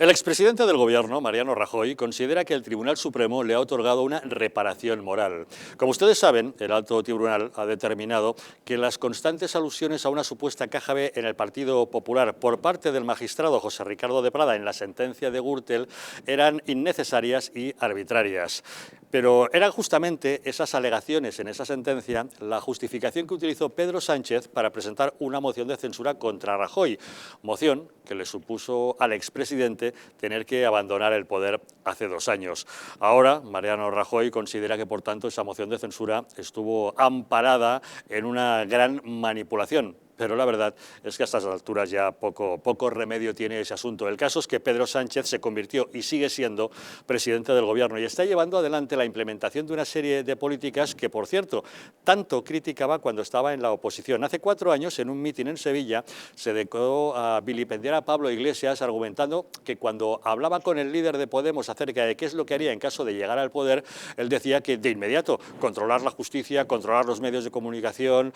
El expresidente del Gobierno, Mariano Rajoy, considera que el Tribunal Supremo le ha otorgado una reparación moral. Como ustedes saben, el alto tribunal ha determinado que las constantes alusiones a una supuesta caja B en el Partido Popular por parte del magistrado José Ricardo de Prada en la sentencia de Gürtel eran innecesarias y arbitrarias. Pero eran justamente esas alegaciones en esa sentencia la justificación que utilizó Pedro Sánchez para presentar una moción de censura contra Rajoy, moción que le supuso al expresidente tener que abandonar el poder hace 2 años. Ahora, Mariano Rajoy considera que, por tanto, esa moción de censura estuvo amparada en una gran manipulación. Pero la verdad es que a estas alturas ya poco remedio tiene ese asunto. El caso es que Pedro Sánchez se convirtió y sigue siendo presidente del Gobierno y está llevando adelante la implementación de una serie de políticas que, por cierto, tanto criticaba cuando estaba en la oposición. Hace 4 años, en un mitin en Sevilla, se dedicó a vilipendiar a Pablo Iglesias argumentando que cuando hablaba con el líder de Podemos acerca de qué es lo que haría en caso de llegar al poder, él decía que de inmediato controlar la justicia, controlar los medios de comunicación,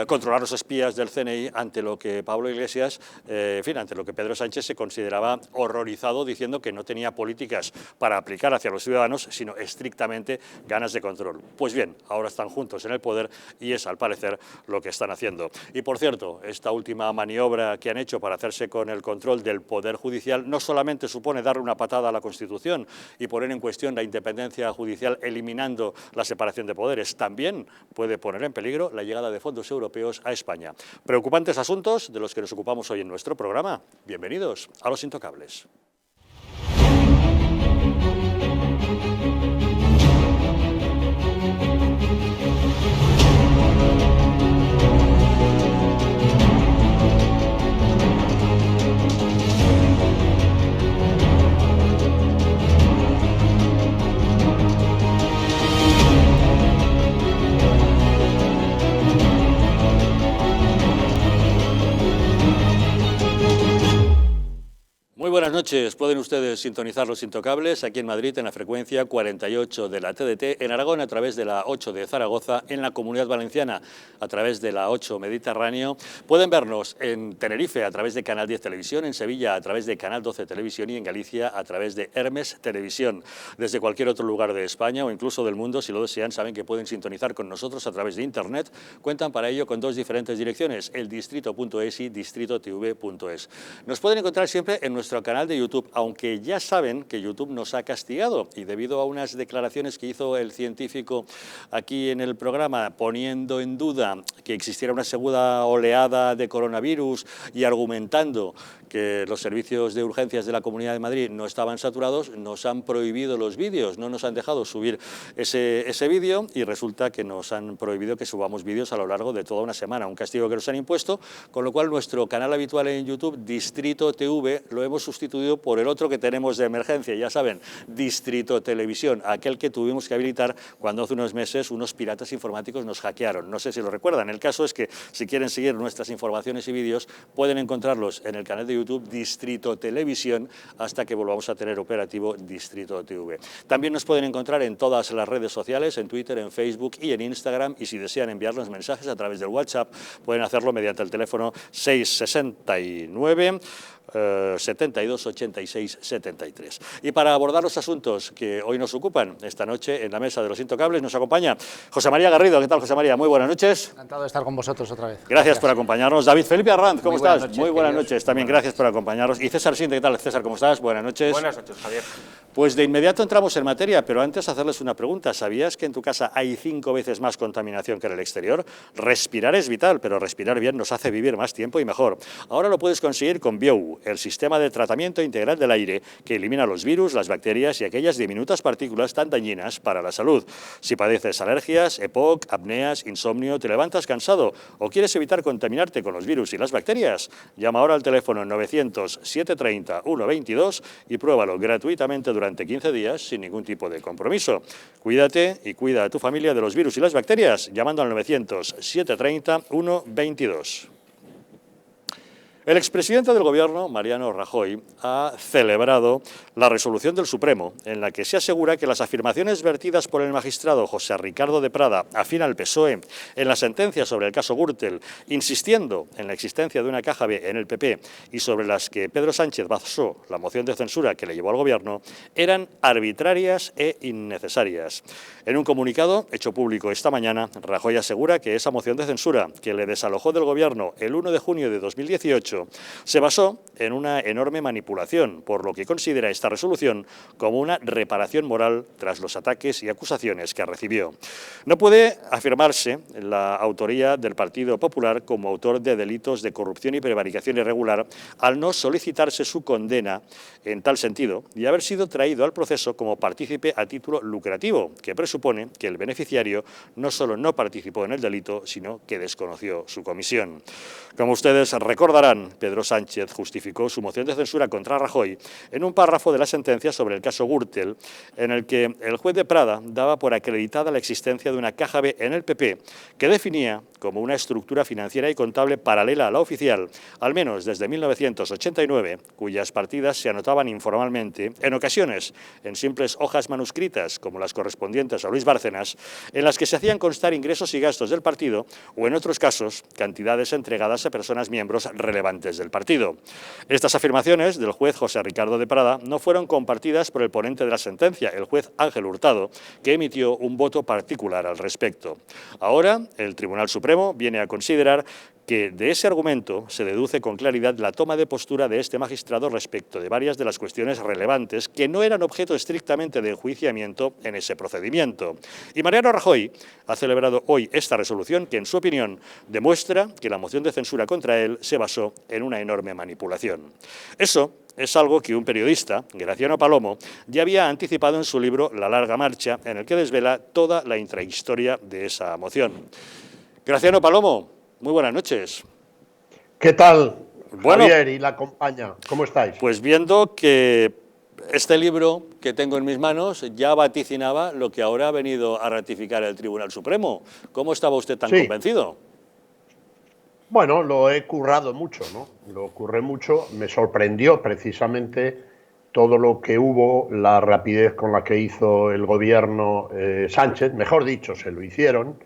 controlar los espías del CNI, ante lo que Pablo Iglesias, ante lo que Pedro Sánchez se consideraba horrorizado, diciendo que no tenía políticas para aplicar hacia los ciudadanos, sino estrictamente ganas de control. Pues bien, ahora están juntos en el poder y es, al parecer, lo que están haciendo. Y, por cierto, esta última maniobra que han hecho para hacerse con el control del Poder Judicial no solamente supone darle una patada a la Constitución y poner en cuestión la independencia judicial eliminando la separación de poderes, también puede poner en peligro la llegada de fondos europeos a España. Preocupantes asuntos de los que nos ocupamos hoy en nuestro programa. Bienvenidos a Los Intocables. Muy buenas noches. Pueden ustedes sintonizar Los Intocables aquí en Madrid en la frecuencia 48 de la TDT, en Aragón a través de la 8 de Zaragoza, en la Comunidad Valenciana a través de la 8 Mediterráneo. Pueden vernos en Tenerife a través de Canal 10 Televisión, en Sevilla a través de Canal 12 Televisión y en Galicia a través de Hermes Televisión. Desde cualquier otro lugar de España o incluso del mundo, si lo desean, saben que pueden sintonizar con nosotros a través de Internet. Cuentan para ello con 2 diferentes direcciones, eldistrito.es y distritotv.es. Nos pueden encontrar siempre en nuestro canal de YouTube, aunque ya saben que YouTube nos ha castigado y debido a unas declaraciones que hizo el científico aquí en el programa poniendo en duda que existiera una segunda oleada de coronavirus y argumentando que los servicios de urgencias de la Comunidad de Madrid no estaban saturados, nos han prohibido los vídeos, no nos han dejado subir ese vídeo y resulta que nos han prohibido que subamos vídeos a lo largo de toda una semana, un castigo que nos han impuesto, con lo cual nuestro canal habitual en YouTube, Distrito TV, lo hemos sustituido por el otro que tenemos de emergencia, ya saben, Distrito Televisión, aquel que tuvimos que habilitar cuando hace unos meses unos piratas informáticos nos hackearon. No sé si lo recuerdan. El caso es que si quieren seguir nuestras informaciones y vídeos pueden encontrarlos en el canal de YouTube Distrito Televisión hasta que volvamos a tener operativo Distrito TV. También nos pueden encontrar en todas las redes sociales, en Twitter, en Facebook y en Instagram, y si desean enviarnos mensajes a través del WhatsApp pueden hacerlo mediante el teléfono 669 72 86 73. Y para abordar los asuntos que hoy nos ocupan esta noche en la mesa de Los Intocables nos acompaña José María Garrido. ¿Qué tal, José María? Muy buenas noches. Encantado de estar con vosotros otra vez. Gracias por acompañarnos. David Felipe Arranz, ¿cómo estás? Noches, muy buenas queridos. noches. También gracias por acompañarnos. Y César Sinte, ¿qué tal, César? ¿Cómo estás? Buenas noches. Buenas noches, Javier. Pues de inmediato entramos en materia, pero antes hacerles una pregunta. ¿Sabías que en tu casa hay 5 veces más contaminación que en el exterior? Respirar es vital, pero respirar bien nos hace vivir más tiempo y mejor. Ahora lo puedes conseguir con Biou, el sistema de tratamiento integral del aire que elimina los virus, las bacterias y aquellas diminutas partículas tan dañinas para la salud. Si padeces alergias, EPOC, apneas, insomnio, te levantas cansado o quieres evitar contaminarte con los virus y las bacterias, llama ahora al teléfono 900-730-122 y pruébalo gratuitamente durante 15 días sin ningún tipo de compromiso. Cuídate y cuida a tu familia de los virus y las bacterias llamando al 900-730-122. El expresidente del Gobierno, Mariano Rajoy, ha celebrado la resolución del Supremo en la que se asegura que las afirmaciones vertidas por el magistrado José Ricardo de Prada, afín al PSOE, en la sentencia sobre el caso Gürtel, insistiendo en la existencia de una caja B en el PP y sobre las que Pedro Sánchez basó la moción de censura que le llevó al Gobierno, eran arbitrarias e innecesarias. En un comunicado hecho público esta mañana, Rajoy asegura que esa moción de censura, que le desalojó del Gobierno el 1 de junio de 2018, se basó en una enorme manipulación, por lo que considera esta resolución como una reparación moral tras los ataques y acusaciones que recibió. No puede afirmarse la autoría del Partido Popular como autor de delitos de corrupción y prevaricación irregular al no solicitarse su condena en tal sentido y haber sido traído al proceso como partícipe a título lucrativo, que presupone que el beneficiario no solo no participó en el delito, sino que desconoció su comisión. Como ustedes recordarán, Pedro Sánchez justificó su moción de censura contra Rajoy en un párrafo de la sentencia sobre el caso Gürtel, en el que el juez de Prada daba por acreditada la existencia de una caja B en el PP que definía como una estructura financiera y contable paralela a la oficial, al menos desde 1989, cuyas partidas se anotaban informalmente, en ocasiones en simples hojas manuscritas, como las correspondientes a Luis Bárcenas, en las que se hacían constar ingresos y gastos del partido, o en otros casos, cantidades entregadas a personas miembros relevantes del partido. Estas afirmaciones del juez José Ricardo de Prada no fueron compartidas por el ponente de la sentencia, el juez Ángel Hurtado, que emitió un voto particular al respecto. Ahora, el Tribunal Supremo viene a considerar que de ese argumento se deduce con claridad la toma de postura de este magistrado respecto de varias de las cuestiones relevantes que no eran objeto estrictamente de enjuiciamiento en ese procedimiento. Y Mariano Rajoy ha celebrado hoy esta resolución que, en su opinión, demuestra que la moción de censura contra él se basó en una enorme manipulación. Eso es algo que un periodista, Graciano Palomo, ya había anticipado en su libro La larga marcha, en el que desvela toda la intrahistoria de esa moción. Graciano Palomo, muy buenas noches. ¿Qué tal, Javier y la compañía? ¿Cómo estáis? Pues viendo que este libro que tengo en mis manos ya vaticinaba lo que ahora ha venido a ratificar el Tribunal Supremo. ¿Cómo estaba usted tan convencido? Bueno, lo he currado mucho, ¿no? Lo curré mucho. Me sorprendió precisamente todo lo que hubo, la rapidez con la que hizo el gobierno Sánchez, mejor dicho, se lo hicieron,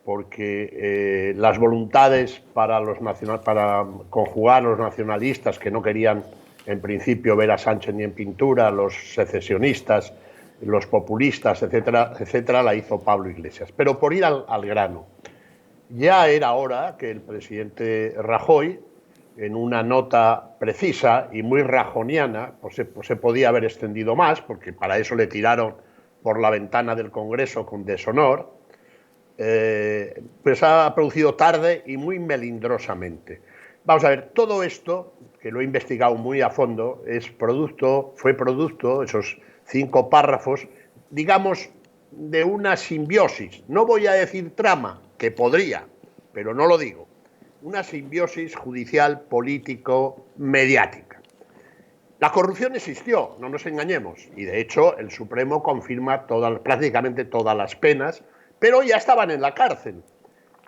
porque las voluntades para conjugar a los nacionalistas que no querían en principio ver a Sánchez ni en pintura, los secesionistas, los populistas, etcétera, etcétera, la hizo Pablo Iglesias. Pero por ir al grano, ya era hora que el presidente Rajoy, en una nota precisa y muy rajoniana, pues se podía haber extendido más, porque para eso le tiraron por la ventana del Congreso con deshonor, pues ha producido tarde y muy melindrosamente. Vamos a ver, todo esto, que lo he investigado muy a fondo, fue producto, esos 5 párrafos, digamos, de una simbiosis. No voy a decir trama, que podría, pero no lo digo. Una simbiosis judicial, político, mediática. La corrupción existió, no nos engañemos, y de hecho el Supremo confirma prácticamente todas las penas, pero ya estaban en la cárcel.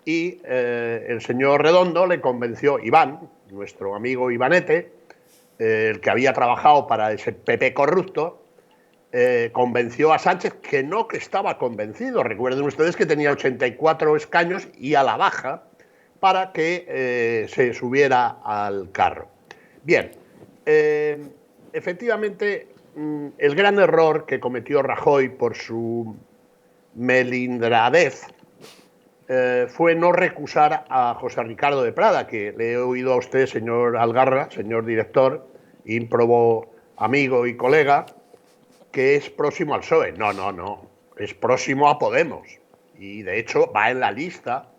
Y el señor Redondo le convenció, Iván, nuestro amigo Ivanete, el que había trabajado para ese PP corrupto, convenció a Sánchez que estaba convencido. Recuerden ustedes que tenía 84 escaños y a la baja para que se subiera al carro. Bien, efectivamente, el gran error que cometió Rajoy por su melindradez fue no recusar a José Ricardo de Prada, que le he oído a usted, señor Algarra, señor director, ímprobo amigo y colega, que es próximo al PSOE. No, es próximo a Podemos. Y de hecho va en la lista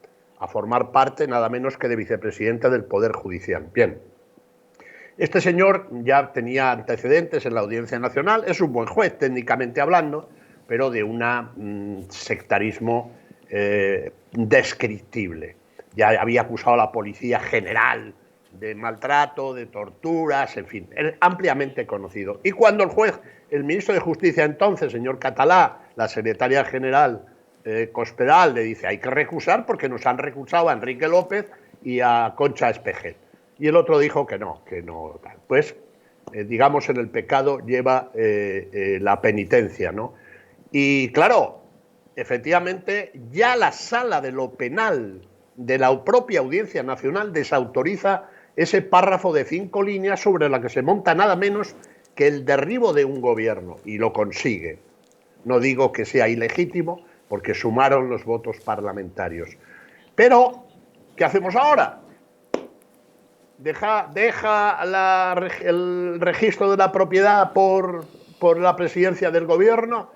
a formar parte nada menos que de vicepresidente del Poder Judicial. Bien, este señor ya tenía antecedentes en la Audiencia Nacional, es un buen juez técnicamente hablando, pero de un sectarismo descriptible. Ya había acusado a la Policía General de maltrato, de torturas, en fin, ampliamente conocido. Y cuando el ministro de Justicia entonces, señor Catalá, la secretaria general Cospedal, le dice hay que recusar porque nos han recusado a Enrique López y a Concha Espejel. y el otro dijo que no, tal. Pues, digamos, en el pecado lleva la penitencia, ¿no? Y claro, efectivamente, ya la sala de lo penal de la propia Audiencia Nacional desautoriza ese párrafo de 5 líneas sobre la que se monta nada menos que el derribo de un gobierno, y lo consigue. No digo que sea ilegítimo, porque sumaron los votos parlamentarios. Pero, ¿qué hacemos ahora? Deja el registro de la propiedad por la presidencia del gobierno.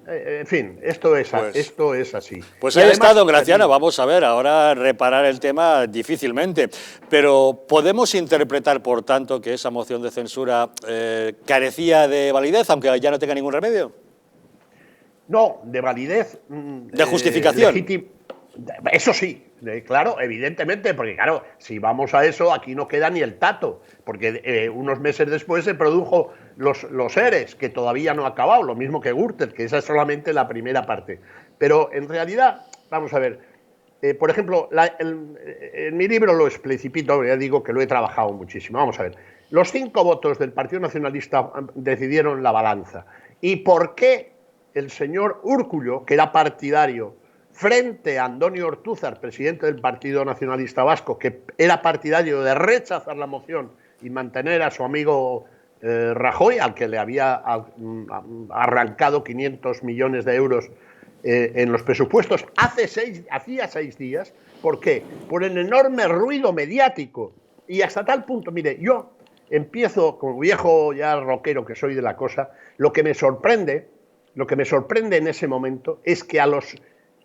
En fin, esto es así. Pues y ahí además, está, don Graciano. Vamos a ver, ahora reparar el tema difícilmente. Pero ¿podemos interpretar, por tanto, que esa moción de censura carecía de validez, aunque ya no tenga ningún remedio? No, de validez. ¿De justificación? Eso sí, claro, evidentemente, porque claro, si vamos a eso, aquí no queda ni el tato, porque unos meses después se produjo los ERES, que todavía no ha acabado, lo mismo que Gürtel, que esa es solamente la primera parte. Pero en realidad, vamos a ver, por ejemplo, en mi libro lo explicito, ya digo que lo he trabajado muchísimo. Vamos a ver, los 5 votos del Partido Nacionalista decidieron la balanza. ¿Y por qué el señor Urkullu, que era partidario, frente a Andoni Ortúzar, presidente del Partido Nacionalista Vasco, que era partidario de rechazar la moción y mantener a su amigo Rajoy, al que le había arrancado 500 millones de euros en los presupuestos hacía 6 días? ¿Por qué? Por el enorme ruido mediático. Y hasta tal punto, mire, yo empiezo, como viejo ya rockero que soy de la cosa, lo que me sorprende en ese momento es que a los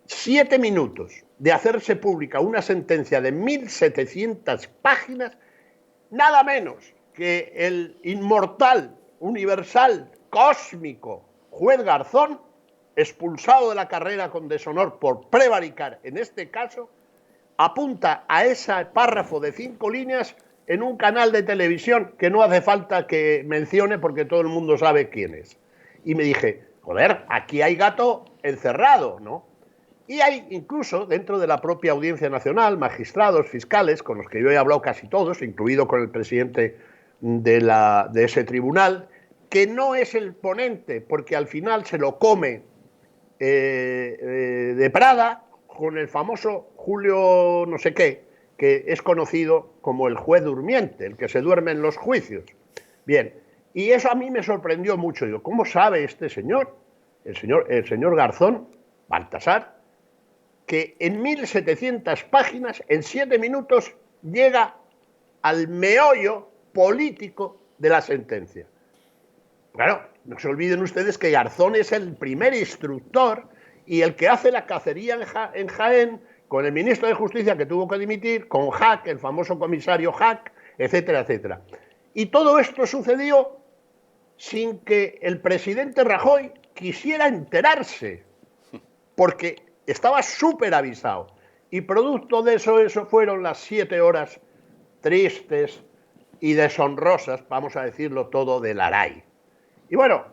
7 minutos de hacerse pública una sentencia de 1.700 páginas, nada menos que el inmortal, universal, cósmico juez Garzón, expulsado de la carrera con deshonor por prevaricar en este caso, apunta a ese párrafo de 5 líneas en un canal de televisión que no hace falta que mencione porque todo el mundo sabe quién es. Y me dije, joder, aquí hay gato encerrado, ¿no? Y hay incluso dentro de la propia Audiencia Nacional magistrados, fiscales, con los que yo he hablado casi todos, incluido con el presidente de ese tribunal, que no es el ponente, porque al final se lo come de Prada con el famoso Julio no sé qué, que es conocido como el juez durmiente, el que se duerme en los juicios. Bien, y eso a mí me sorprendió mucho. Digo, ¿cómo sabe este señor, el señor Garzón, Baltasar, que en 1.700 páginas, en 7 minutos, llega al meollo político de la sentencia? Claro, no se olviden ustedes que Garzón es el primer instructor y el que hace la cacería en Jaén con el ministro de Justicia, que tuvo que dimitir, con Hack, el famoso comisario Hack, etcétera, etcétera. Y todo esto sucedió sin que el presidente Rajoy quisiera enterarse, porque estaba súper avisado. Y producto de eso fueron las 7 horas tristes y deshonrosas, vamos a decirlo todo, del Aray. Y bueno,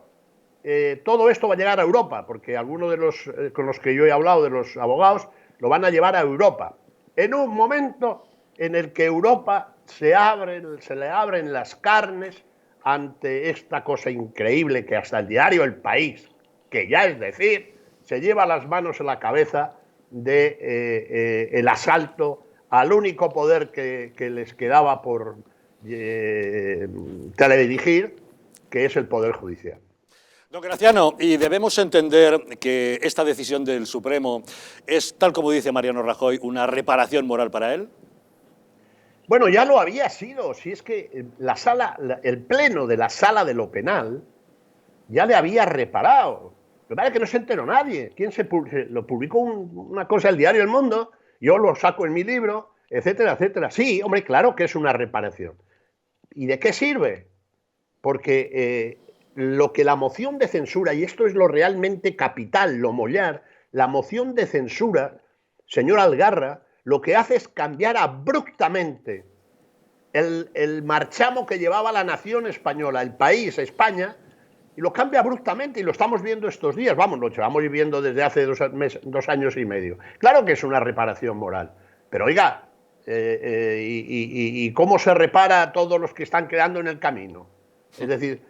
todo esto va a llegar a Europa, porque algunos de los con los que yo he hablado, de los abogados, lo van a llevar a Europa. En un momento en el que Europa se le abren las carnes ante esta cosa increíble que hasta el diario El País, que ya es decir, se lleva las manos en la cabeza de el asalto al único poder que les quedaba por teledirigir, que es el Poder Judicial. Don Graciano, y debemos entender que esta decisión del Supremo es, tal como dice Mariano Rajoy, una reparación moral para él. Bueno, ya lo había sido. Si es que el pleno de la sala de lo penal ya le había reparado. Lo que pasa es que no se enteró nadie. Lo publicó una cosa el diario El Mundo, yo lo saco en mi libro, etcétera, etcétera. Sí, hombre, claro que es una reparación. ¿Y de qué sirve? Porque lo que la moción de censura, y esto es lo realmente capital, lo mollar, la moción de censura, señor Algarra, lo que hace es cambiar abruptamente el marchamo que llevaba la nación española, el país, España, y lo cambia abruptamente, y lo estamos viendo estos días. Vamos, lo llevamos viviendo desde hace 2 años y medio. Claro que es una reparación moral, pero oiga, y cómo se repara a todos los que están quedando en el camino. Es decir,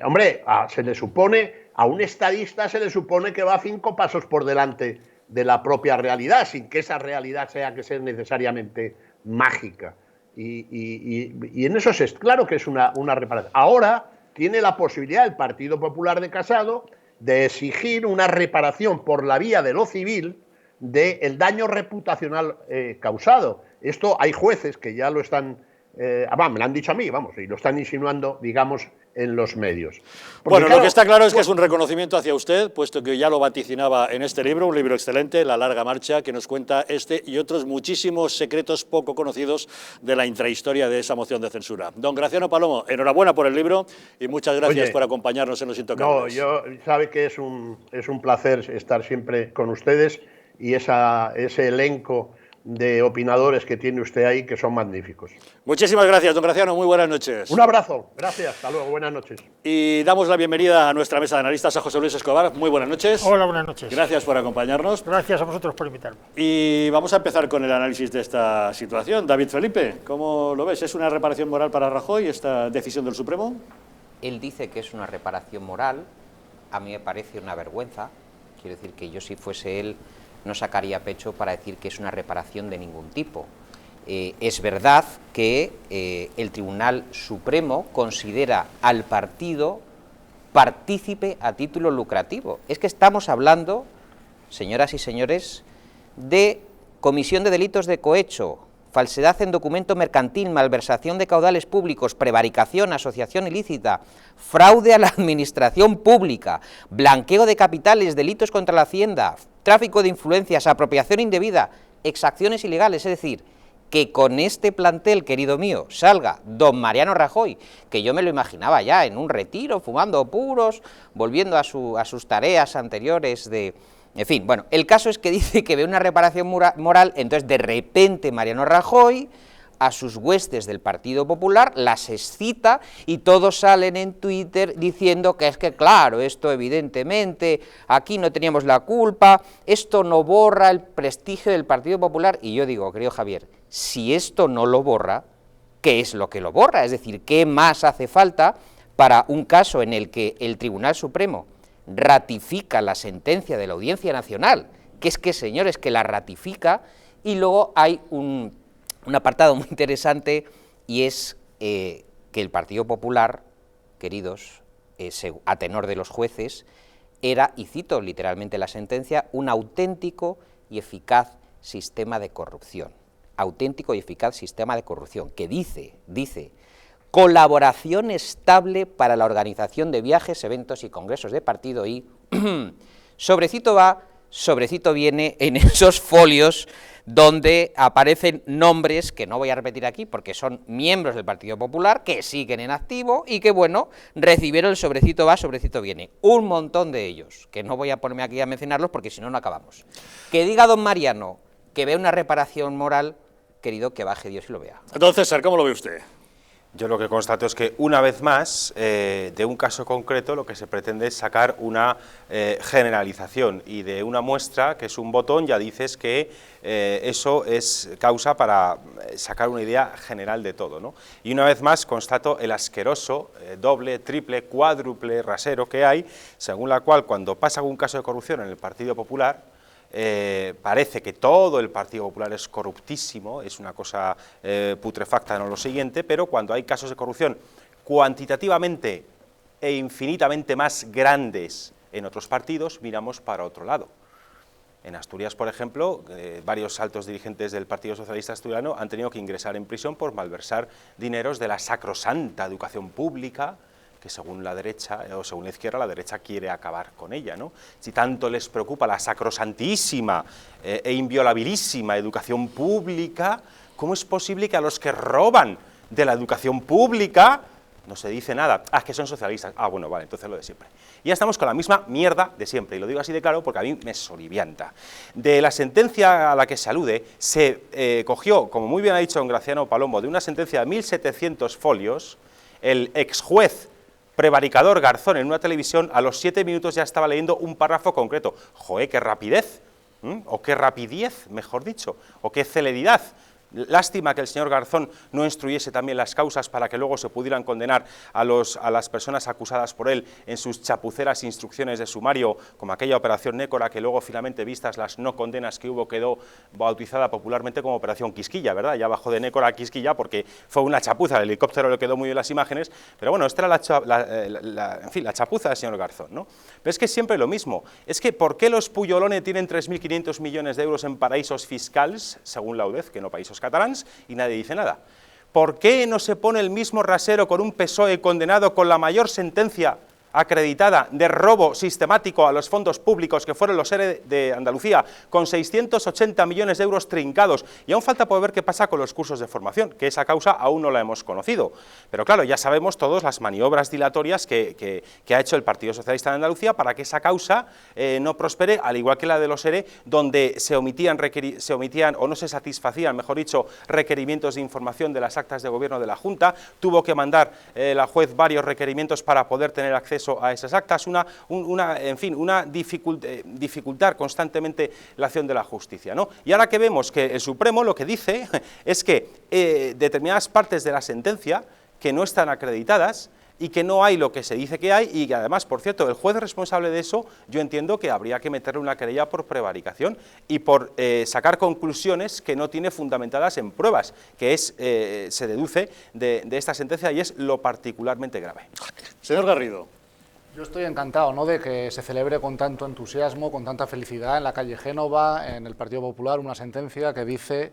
hombre, se le supone, a un estadista se le supone que va 5 pasos por delante de la propia realidad, sin que esa realidad sea que sea necesariamente mágica. Y en eso es claro que es una reparación. Ahora tiene la posibilidad el Partido Popular de Casado de exigir una reparación por la vía de lo civil del daño reputacional causado. Esto hay jueces que ya lo están, me lo han dicho a mí, vamos, y lo están insinuando, digamos, en los medios. Porque, bueno, claro, lo que está claro es que es un reconocimiento hacia usted, puesto que ya lo vaticinaba en este libro, un libro excelente, La larga marcha, que nos cuenta este y otros muchísimos secretos poco conocidos de la intrahistoria de esa moción de censura. Don Graciano Palomo, enhorabuena por el libro y muchas gracias por acompañarnos en Los Intocables. No, sabe que es un placer estar siempre con ustedes y ese elenco de opinadores que tiene usted ahí, que son magníficos. Muchísimas gracias, don Graciano, muy buenas noches. Un abrazo, gracias, hasta luego, buenas noches. Y damos la bienvenida a nuestra mesa de analistas, a José Luis Escobar, muy buenas noches. Hola, buenas noches. Gracias por acompañarnos. Gracias a vosotros por invitarme. Y vamos a empezar con el análisis de esta situación. David Felipe, ¿cómo lo ves? ¿Es una reparación moral para Rajoy esta decisión del Supremo? Él dice que es una reparación moral, a mí me parece una vergüenza, quiero decir que yo si fuese él no sacaría pecho para decir que es una reparación de ningún tipo. Es verdad que el Tribunal Supremo considera al partido partícipe a título lucrativo. Es que estamos hablando, señoras y señores, de comisión de delitos de cohecho, falsedad en documento mercantil, malversación de caudales públicos, prevaricación, asociación ilícita, fraude a la administración pública, blanqueo de capitales, delitos contra la hacienda, tráfico de influencias, apropiación indebida, exacciones ilegales. Es decir, que con este plantel, querido mío, salga don Mariano Rajoy, que yo me lo imaginaba ya en un retiro, fumando puros, volviendo a sus tareas anteriores de... En fin, bueno, el caso es que dice que ve una reparación moral, entonces de repente Mariano Rajoy a sus huestes del Partido Popular las excita y todos salen en Twitter diciendo que es que claro, esto evidentemente, aquí no teníamos la culpa, esto no borra el prestigio del Partido Popular. Y yo digo, querido Javier, si esto no lo borra, ¿qué es lo que lo borra? Es decir, ¿qué más hace falta para un caso en el que el Tribunal Supremo ratifica la sentencia de la Audiencia Nacional, que es que, señores, que la ratifica, y luego hay un apartado muy interesante, y es que el Partido Popular, queridos, a tenor de los jueces, era, y cito literalmente la sentencia, un auténtico y eficaz sistema de corrupción. Auténtico y eficaz sistema de corrupción, que dice, colaboración estable para la organización de viajes, eventos y congresos de partido y sobrecito va, sobrecito viene en esos folios donde aparecen nombres que no voy a repetir aquí porque son miembros del Partido Popular que siguen en activo y que, bueno, recibieron el sobrecito va, sobrecito viene. Un montón de ellos, que no voy a ponerme aquí a mencionarlos porque si no, no acabamos. Que diga don Mariano que ve una reparación moral, querido, que baje Dios y lo vea. Don César, ¿cómo lo ve usted? Yo lo que constato es que, una vez más, de un caso concreto lo que se pretende es sacar una generalización, y de una muestra, que es un botón, ya dices que eso es causa para sacar una idea general de todo, ¿no? Y una vez más constato el asqueroso doble, triple, cuádruple rasero que hay, según la cual cuando pasa algún caso de corrupción en el Partido Popular, parece que todo el Partido Popular es corruptísimo, es una cosa putrefacta, no lo siguiente, pero cuando hay casos de corrupción cuantitativamente e infinitamente más grandes en otros partidos, miramos para otro lado. En Asturias, por ejemplo, varios altos dirigentes del Partido Socialista Asturiano han tenido que ingresar en prisión por malversar dineros de la sacrosanta educación pública, que según la derecha, o según la izquierda, la derecha quiere acabar con ella, ¿no? Si tanto les preocupa la sacrosantísima e inviolabilísima educación pública, ¿cómo es posible que a los que roban de la educación pública no se dice nada? Ah, es que son socialistas. Ah, bueno, vale, entonces lo de siempre. Y ya estamos con la misma mierda de siempre, y lo digo así de claro porque a mí me solivianta. De la sentencia a la que se alude, se cogió, como muy bien ha dicho don Graciano Palomo, de una sentencia de 1.700 folios, el exjuez prevaricador Garzón en una televisión a los 7 minutos ya estaba leyendo un párrafo concreto. ¡Joder, qué rapidez! O qué rapidez, mejor dicho, o qué celeridad. Lástima que el señor Garzón no instruyese también las causas para que luego se pudieran condenar a las personas acusadas por él en sus chapuceras instrucciones de sumario, como aquella operación Nécora, que luego finalmente, vistas las no condenas que hubo, quedó bautizada popularmente como operación Quisquilla, ¿verdad? Ya bajó de Nécora a Quisquilla porque fue una chapuza, el helicóptero le quedó muy bien las imágenes, pero bueno, esta era la chapuza del señor Garzón, ¿no? Pero es que siempre lo mismo, es que ¿por qué los Puyolone tienen 3.500 millones de euros en paraísos fiscals, según la UDEF, que no países catalans, y nadie dice nada? ¿Por qué no se pone el mismo rasero con un PSOE condenado con la mayor sentencia acreditada de robo sistemático a los fondos públicos, que fueron los ERE de Andalucía, con 680 millones de euros trincados? Y aún falta por ver qué pasa con los cursos de formación, que esa causa aún no la hemos conocido. Pero claro, ya sabemos todos las maniobras dilatorias que ha hecho el Partido Socialista de Andalucía para que esa causa no prospere, al igual que la de los ERE, donde se omitían o no se satisfacían, mejor dicho, requerimientos de información de las actas de gobierno de la Junta. Tuvo que mandar la juez varios requerimientos para poder tener acceso a esas actas, dificultar constantemente la acción de la justicia, ¿no? Y ahora que vemos que el Supremo lo que dice es que determinadas partes de la sentencia que no están acreditadas y que no hay lo que se dice que hay, y que además, por cierto, el juez responsable de eso, yo entiendo que habría que meterle una querella por prevaricación y por sacar conclusiones que no tiene fundamentadas en pruebas, que es se deduce de esta sentencia, y es lo particularmente grave. Señor Garrido. Yo estoy encantado, ¿no?, de que se celebre con tanto entusiasmo, con tanta felicidad en la calle Génova, en el Partido Popular, una sentencia que dice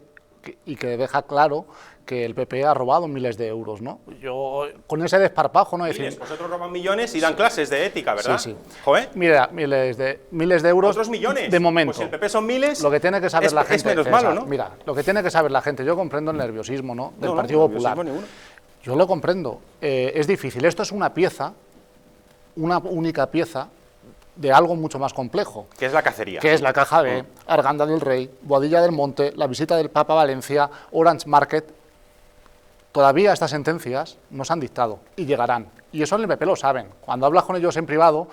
y que deja claro que el PP ha robado miles de euros, ¿no? Yo, con ese desparpajo, ¿no? Decir, vosotros roban millones y dan clases de ética, ¿verdad? Sí, sí. ¿Joder? Mira, miles de euros. ¿Otros millones? De momento. Pues si el PP son miles, lo que tiene que saber la gente es menos malo, ¿no? Mira, lo que tiene que saber la gente, yo comprendo el nerviosismo, ¿no?, del Partido Popular. Yo lo comprendo. Es difícil. Esto es una pieza, una única pieza de algo mucho más complejo. Que es la cacería. Que es la Caja B, Arganda del Rey, Boadilla del Monte, la visita del Papa a Valencia, Orange Market. Todavía estas sentencias no se han dictado y llegarán. Y eso en el PP lo saben. Cuando hablas con ellos en privado,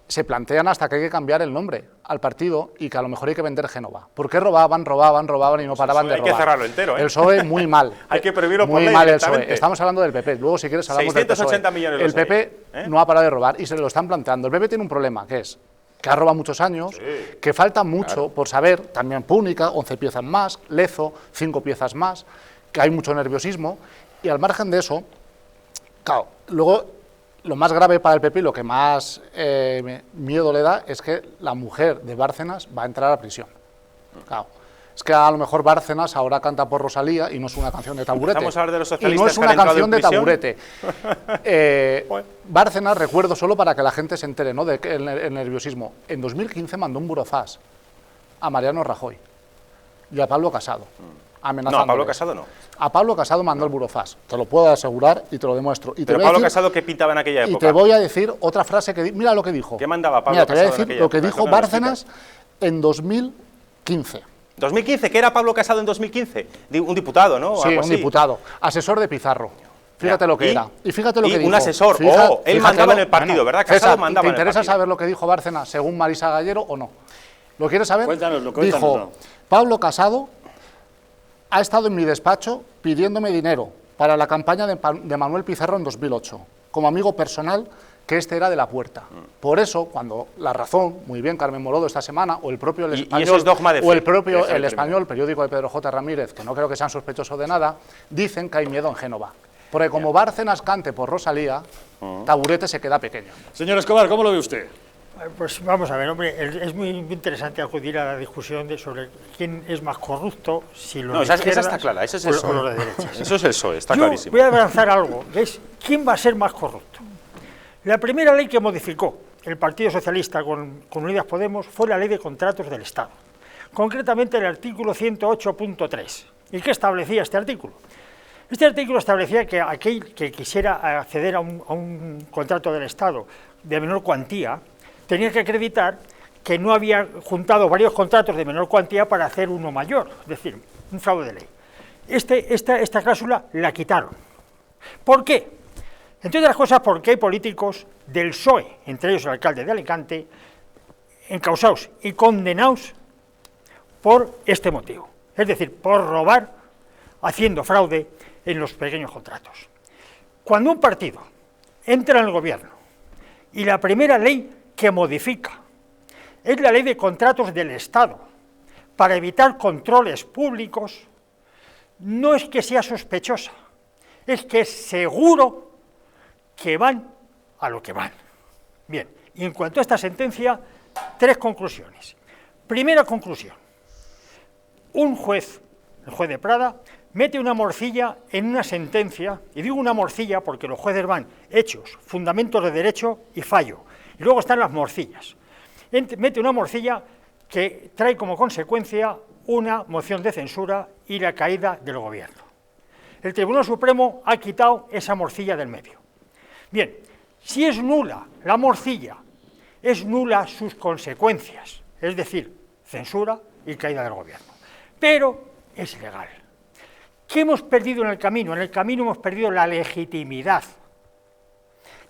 se plantean hasta que hay que cambiar el nombre al partido y que a lo mejor hay que vender Génova. ¿Por qué robaban y no paraban de robar? Hay que cerrarlo entero, ¿eh? El PSOE muy mal. Hay que prohibirlo por muy ley mal el directamente. PSOE. Estamos hablando del PP. Luego, si quieres, hablamos del PSOE. 680 millones el PP no ha parado de robar y se lo están planteando. El PP tiene un problema, que es que ha robado muchos años, que falta mucho por saber, también Púnica, 11 piezas más, Lezo, 5 piezas más, que hay mucho nerviosismo, y al margen de eso, claro, luego lo más grave para el PP y lo que más miedo le da es que la mujer de Bárcenas va a entrar a prisión. Claro. Es que a lo mejor Bárcenas ahora canta por Rosalía y no es una canción de Taburete. Vamos a hablar de los socialistas. Y no es una canción de Taburete. Bárcenas, recuerdo solo para que la gente se entere, ¿no?, de que el nerviosismo. En 2015 mandó un burofax a Mariano Rajoy y a Pablo Casado, amenazándoles. No, a Pablo Casado no. A Pablo Casado mandó el burofax. Te lo puedo asegurar y te lo demuestro. Y pero Pablo Casado, ¿qué pintaba en aquella época? Y te voy a decir otra frase que... Mira lo que dijo. ¿Qué mandaba Pablo Casado? Mira, te voy a decir lo que dijo Bárcenas en 2015. ¿2015? ¿Qué era Pablo Casado en 2015? Un diputado, ¿no? Sí, un diputado. Asesor de Pizarro. Fíjate lo que era. Y fíjate lo que dijo. Un asesor. Él mandaba en el partido, ¿verdad? Casado mandaba en el partido. ¿Te interesa saber lo que dijo Bárcenas según Marisa Gallero o no? ¿Lo quieres saber? Cuéntanoslo. Dijo, Pablo Casado ha estado en mi despacho pidiéndome dinero para la campaña de Manuel Pizarro en 2008, como amigo personal, que este era de la puerta. Por eso, cuando La Razón, muy bien Carmen Morodo esta semana, o el propio El Español, y eso es dogma de fe, o el propio El Español, periódico de Pedro J. Ramírez, que no creo que sean sospechosos de nada, dicen que hay miedo en Génova. Porque como Bárcenas cante por Rosalía, Taburete se queda pequeño. Señor Escobar, ¿cómo lo ve usted? Pues vamos a ver, hombre, es muy interesante acudir a la discusión sobre quién es más corrupto, si los de izquierdas esa está clara, ese es el o PSOE. los de derechas. Eso es el PSOE, está Yo clarísimo. voy a avanzar algo, que es quién va a ser más corrupto. La primera ley que modificó el Partido Socialista con Unidas Podemos fue la Ley de Contratos del Estado, concretamente el artículo 108.3. ¿Y qué establecía este artículo? Este artículo establecía que aquel que quisiera acceder a un contrato del Estado de menor cuantía tenía que acreditar que no había juntado varios contratos de menor cuantía para hacer uno mayor, es decir, un fraude de ley. Esta cláusula la quitaron. ¿Por qué? Entre otras cosas porque hay políticos del PSOE, entre ellos el alcalde de Alicante, encausados y condenados por este motivo, es decir, por robar haciendo fraude en los pequeños contratos. Cuando un partido entra en el gobierno y la primera ley que modifica es la ley de contratos del Estado para evitar controles públicos, no es que sea sospechosa, es que es seguro que van a lo que van. Bien, y en cuanto a esta sentencia, 3 conclusiones. Primera conclusión, un juez, el juez de Prada, mete una morcilla en una sentencia, y digo una morcilla porque los jueces van hechos, fundamentos de derecho y fallo, y luego están las morcillas. Mete una morcilla que trae como consecuencia una moción de censura y la caída del gobierno. El Tribunal Supremo ha quitado esa morcilla del medio. Bien, si es nula la morcilla, es nula sus consecuencias, es decir, censura y caída del gobierno. Pero es legal. ¿Qué hemos perdido en el camino? En el camino hemos perdido la legitimidad.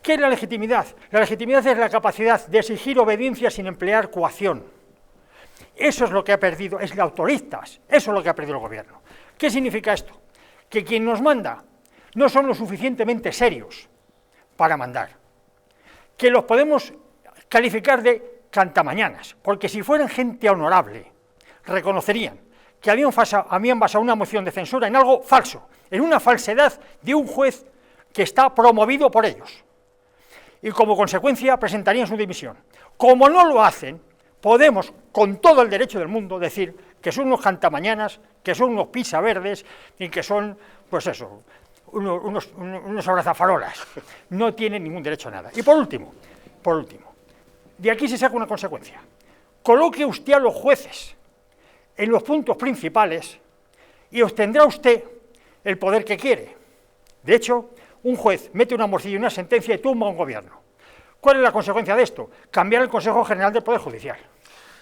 ¿Qué es la legitimidad? La legitimidad es la capacidad de exigir obediencia sin emplear coacción. Eso es lo que ha perdido, es la autoristas, eso es lo que ha perdido el gobierno. ¿Qué significa esto? Que quien nos manda no son lo suficientemente serios para mandar, que los podemos calificar de cantamañanas, porque si fueran gente honorable, reconocerían que habían basado una moción de censura en algo falso, en una falsedad de un juez que está promovido por ellos, y como consecuencia presentarían su dimisión. Como no lo hacen, podemos, con todo el derecho del mundo, decir que son unos cantamañanas, que son unos pisaverdes y que son, pues eso, unos abrazafarolas. No tienen ningún derecho a nada. Y por último, de aquí se saca una consecuencia. Coloque usted a los jueces en los puntos principales y obtendrá usted el poder que quiere. De hecho, un juez mete una morcilla en una sentencia y tumba a un gobierno. ¿Cuál es la consecuencia de esto? Cambiar el Consejo General del Poder Judicial.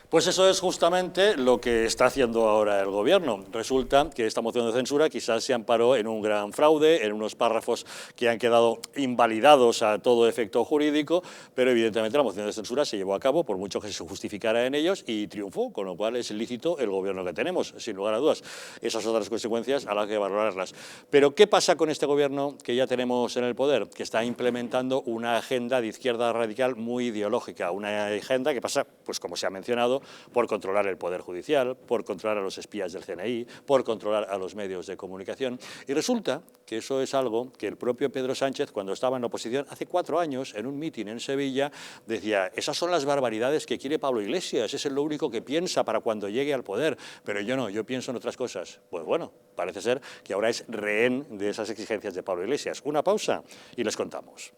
Pues eso es justamente lo que está haciendo ahora el Gobierno. Resulta que esta moción de censura quizás se amparó en un gran fraude, en unos párrafos que han quedado invalidados a todo efecto jurídico, pero evidentemente la moción de censura se llevó a cabo, por mucho que se justificara en ellos, y triunfó, con lo cual es lícito el Gobierno que tenemos, sin lugar a dudas. Esas son las consecuencias a las que valorarlas. Pero ¿qué pasa con este Gobierno que ya tenemos en el poder? Que está implementando una agenda de izquierda radical muy ideológica, una agenda que pasa, pues como se ha mencionado, por controlar el Poder Judicial, por controlar a los espías del CNI, por controlar a los medios de comunicación. Y resulta que eso es algo que el propio Pedro Sánchez, cuando estaba en la oposición, hace 4 años, en un mitin en Sevilla, decía: esas son las barbaridades que quiere Pablo Iglesias, es lo único que piensa para cuando llegue al poder, pero yo no, yo pienso en otras cosas. Pues bueno, parece ser que ahora es rehén de esas exigencias de Pablo Iglesias. Una pausa y les contamos.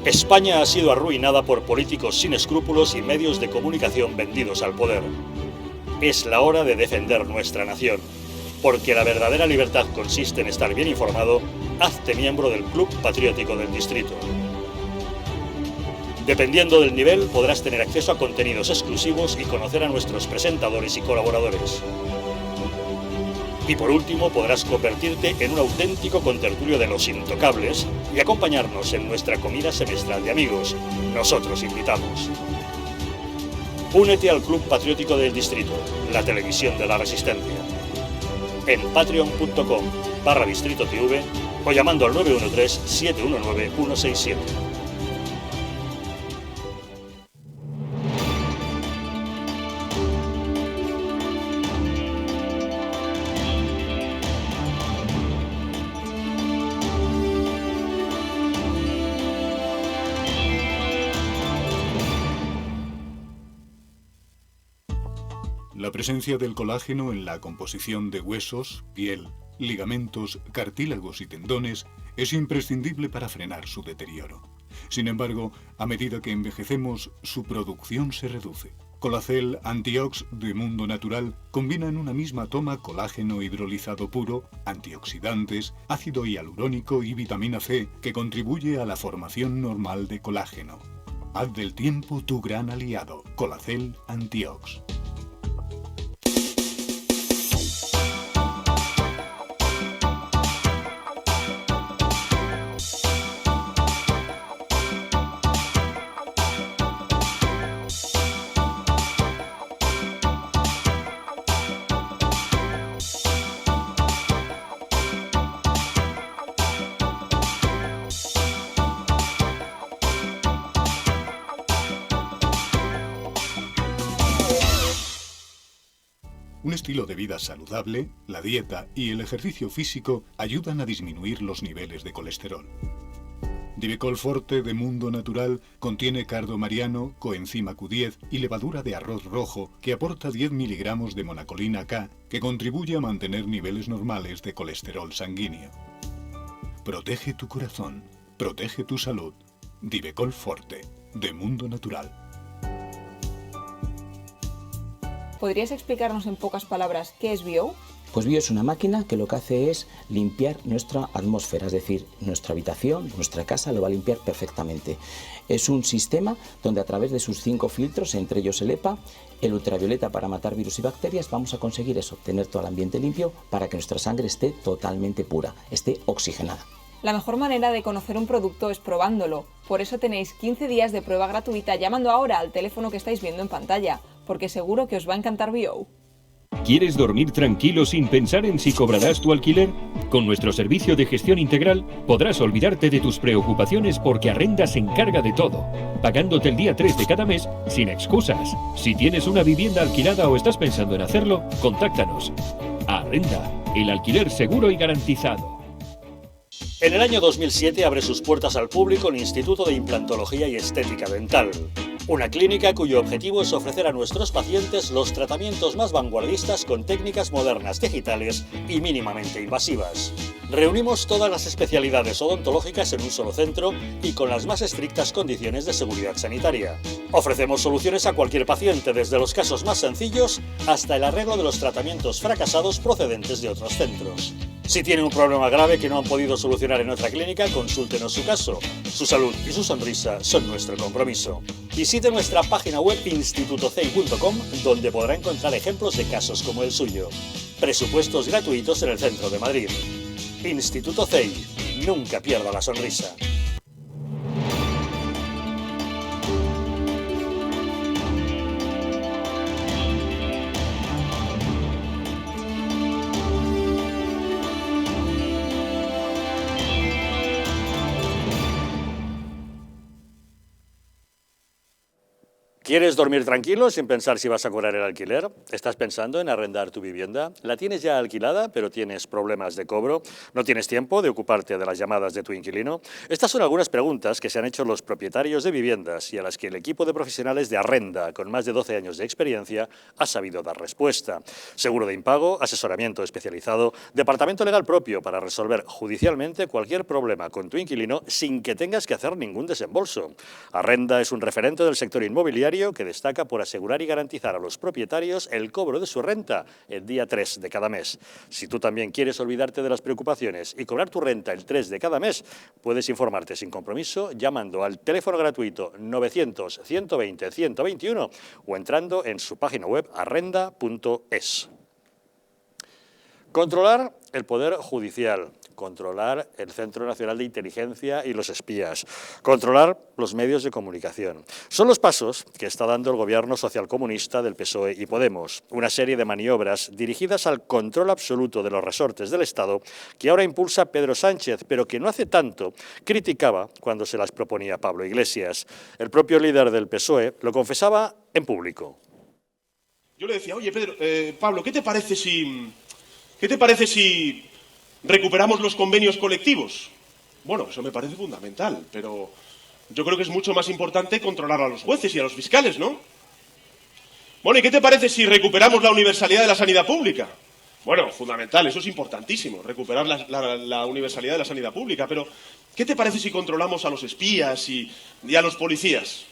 España ha sido arruinada por políticos sin escrúpulos y medios de comunicación vendidos al poder. Es la hora de defender nuestra nación. Porque la verdadera libertad consiste en estar bien informado, hazte miembro del Club Patriótico del Distrito. Dependiendo del nivel, podrás tener acceso a contenidos exclusivos y conocer a nuestros presentadores y colaboradores. Y por último, podrás convertirte en un auténtico contertulio de los intocables y acompañarnos en nuestra comida semestral de amigos. Nosotros invitamos. Únete al Club Patriótico del Distrito, la televisión de la resistencia. En patreon.com/distritotv o llamando al 913-719-167. La presencia del colágeno en la composición de huesos, piel, ligamentos, cartílagos y tendones es imprescindible para frenar su deterioro. Sin embargo, a medida que envejecemos, su producción se reduce. Colacel Antiox de Mundo Natural combina en una misma toma colágeno hidrolizado puro, antioxidantes, ácido hialurónico y vitamina C que contribuye a la formación normal de colágeno. Haz del tiempo tu gran aliado. Colacel Antiox. Un estilo de vida saludable, la dieta y el ejercicio físico ayudan a disminuir los niveles de colesterol. Divecol Forte de Mundo Natural contiene cardo mariano, coenzima Q10 y levadura de arroz rojo que aporta 10 miligramos de monacolina K que contribuye a mantener niveles normales de colesterol sanguíneo. Protege tu corazón, protege tu salud. Divecol Forte de Mundo Natural. ¿Podrías explicarnos en pocas palabras qué es BIO? Pues BIO es una máquina que lo que hace es limpiar nuestra atmósfera, es decir, nuestra habitación, nuestra casa lo va a limpiar perfectamente. Es un sistema donde a través de sus 5 filtros, entre ellos el EPA, el ultravioleta para matar virus y bacterias, vamos a conseguir eso, tener todo el ambiente limpio para que nuestra sangre esté totalmente pura, esté oxigenada. La mejor manera de conocer un producto es probándolo. Por eso tenéis 15 días de prueba gratuita llamando ahora al teléfono que estáis viendo en pantalla, porque seguro que os va a encantar BIO. ¿Quieres dormir tranquilo sin pensar en si cobrarás tu alquiler? Con nuestro servicio de gestión integral podrás olvidarte de tus preocupaciones porque Arrenda se encarga de todo, pagándote el día 3 de cada mes sin excusas. Si tienes una vivienda alquilada o estás pensando en hacerlo, contáctanos. Arrenda, el alquiler seguro y garantizado. En el año 2007 abre sus puertas al público el Instituto de Implantología y Estética Dental, una clínica cuyo objetivo es ofrecer a nuestros pacientes los tratamientos más vanguardistas con técnicas modernas, digitales y mínimamente invasivas. Reunimos todas las especialidades odontológicas en un solo centro y con las más estrictas condiciones de seguridad sanitaria. Ofrecemos soluciones a cualquier paciente, desde los casos más sencillos hasta el arreglo de los tratamientos fracasados procedentes de otros centros. Si tiene un problema grave que no han podido solucionar en nuestra clínica, consúltenos su caso. Su salud y su sonrisa son nuestro compromiso. Visite nuestra página web institutocei.com, donde podrá encontrar ejemplos de casos como el suyo. Presupuestos gratuitos en el centro de Madrid. Instituto CEI. Nunca pierda la sonrisa. ¿Quieres dormir tranquilo sin pensar si vas a cobrar el alquiler? ¿Estás pensando en arrendar tu vivienda? ¿La tienes ya alquilada, pero tienes problemas de cobro? ¿No tienes tiempo de ocuparte de las llamadas de tu inquilino? Estas son algunas preguntas que se han hecho los propietarios de viviendas y a las que el equipo de profesionales de Arrenda, con más de 12 años de experiencia, ha sabido dar respuesta. Seguro de impago, asesoramiento especializado, departamento legal propio para resolver judicialmente cualquier problema con tu inquilino sin que tengas que hacer ningún desembolso. Arrenda es un referente del sector inmobiliario que destaca por asegurar y garantizar a los propietarios el cobro de su renta el día 3 de cada mes. Si tú también quieres olvidarte de las preocupaciones y cobrar tu renta el 3 de cada mes, puedes informarte sin compromiso llamando al teléfono gratuito 900-120-121 o entrando en su página web arrenda.es. Controlar el Poder Judicial, controlar el Centro Nacional de Inteligencia y los espías, controlar los medios de comunicación. Son los pasos que está dando el gobierno socialcomunista del PSOE y Podemos, una serie de maniobras dirigidas al control absoluto de los resortes del Estado que ahora impulsa Pedro Sánchez, pero que no hace tanto criticaba cuando se las proponía Pablo Iglesias. El propio líder del PSOE lo confesaba en público. Yo le decía, oye Pedro, Pablo, ¿qué te parece si recuperamos los convenios colectivos? Bueno, eso me parece fundamental, pero yo creo que es mucho más importante controlar a los jueces y a los fiscales, ¿no? Bueno, ¿y qué te parece si recuperamos la universalidad de la sanidad pública? Bueno, fundamental, eso es importantísimo, recuperar la universalidad de la sanidad pública, pero ¿qué te parece si controlamos a los espías y a los policías?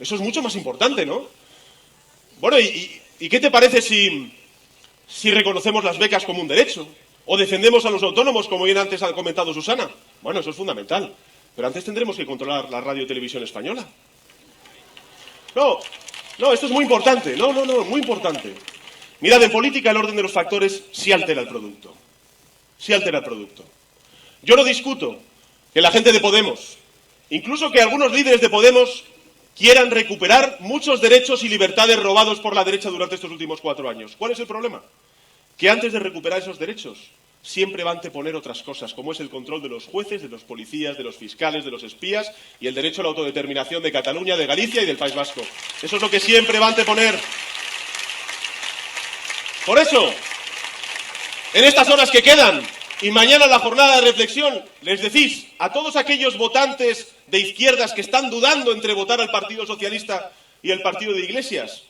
Eso es mucho más importante, ¿no? Bueno, ¿y qué te parece si reconocemos las becas como un derecho? ¿O defendemos a los autónomos, como bien antes ha comentado Susana? Bueno, eso es fundamental. Pero antes tendremos que controlar la radio y televisión española. No, esto es muy importante. No, muy importante. Mirad, en política el orden de los factores sí altera el producto. Sí altera el producto. Yo no discuto que la gente de Podemos, incluso que algunos líderes de Podemos, quieran recuperar muchos derechos y libertades robados por la derecha durante estos últimos 4 años. ¿Cuál es el problema? Que antes de recuperar esos derechos siempre va a anteponer otras cosas, como es el control de los jueces, de los policías, de los fiscales, de los espías y el derecho a la autodeterminación de Cataluña, de Galicia y del País Vasco. Eso es lo que siempre va a anteponer. Por eso, en estas horas que quedan y mañana en la jornada de reflexión, les decís a todos aquellos votantes de izquierdas que están dudando entre votar al Partido Socialista y el partido de Iglesias,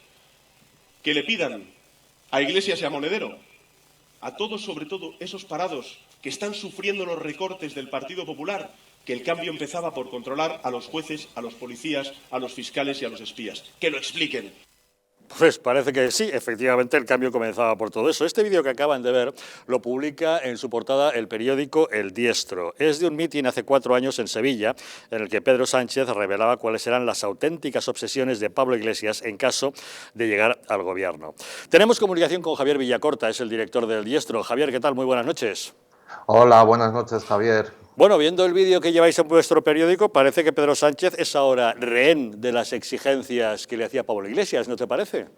que le pidan a Iglesias y a Monedero, a todos, sobre todo esos parados que están sufriendo los recortes del Partido Popular, que el cambio empezaba por controlar a los jueces, a los policías, a los fiscales y a los espías. Que lo expliquen. Pues parece que sí, efectivamente el cambio comenzaba por todo eso. Este vídeo que acaban de ver lo publica en su portada el periódico El Diestro. Es de un mitin hace 4 años en Sevilla, en el que Pedro Sánchez revelaba cuáles eran las auténticas obsesiones de Pablo Iglesias en caso de llegar al gobierno. Tenemos comunicación con Javier Villacorta, es el director del Diestro. Javier, ¿qué tal? Muy buenas noches. Hola, buenas noches, Javier. Bueno, viendo el vídeo que lleváis en vuestro periódico, parece que Pedro Sánchez es ahora rehén de las exigencias que le hacía Pablo Iglesias, ¿no te parece?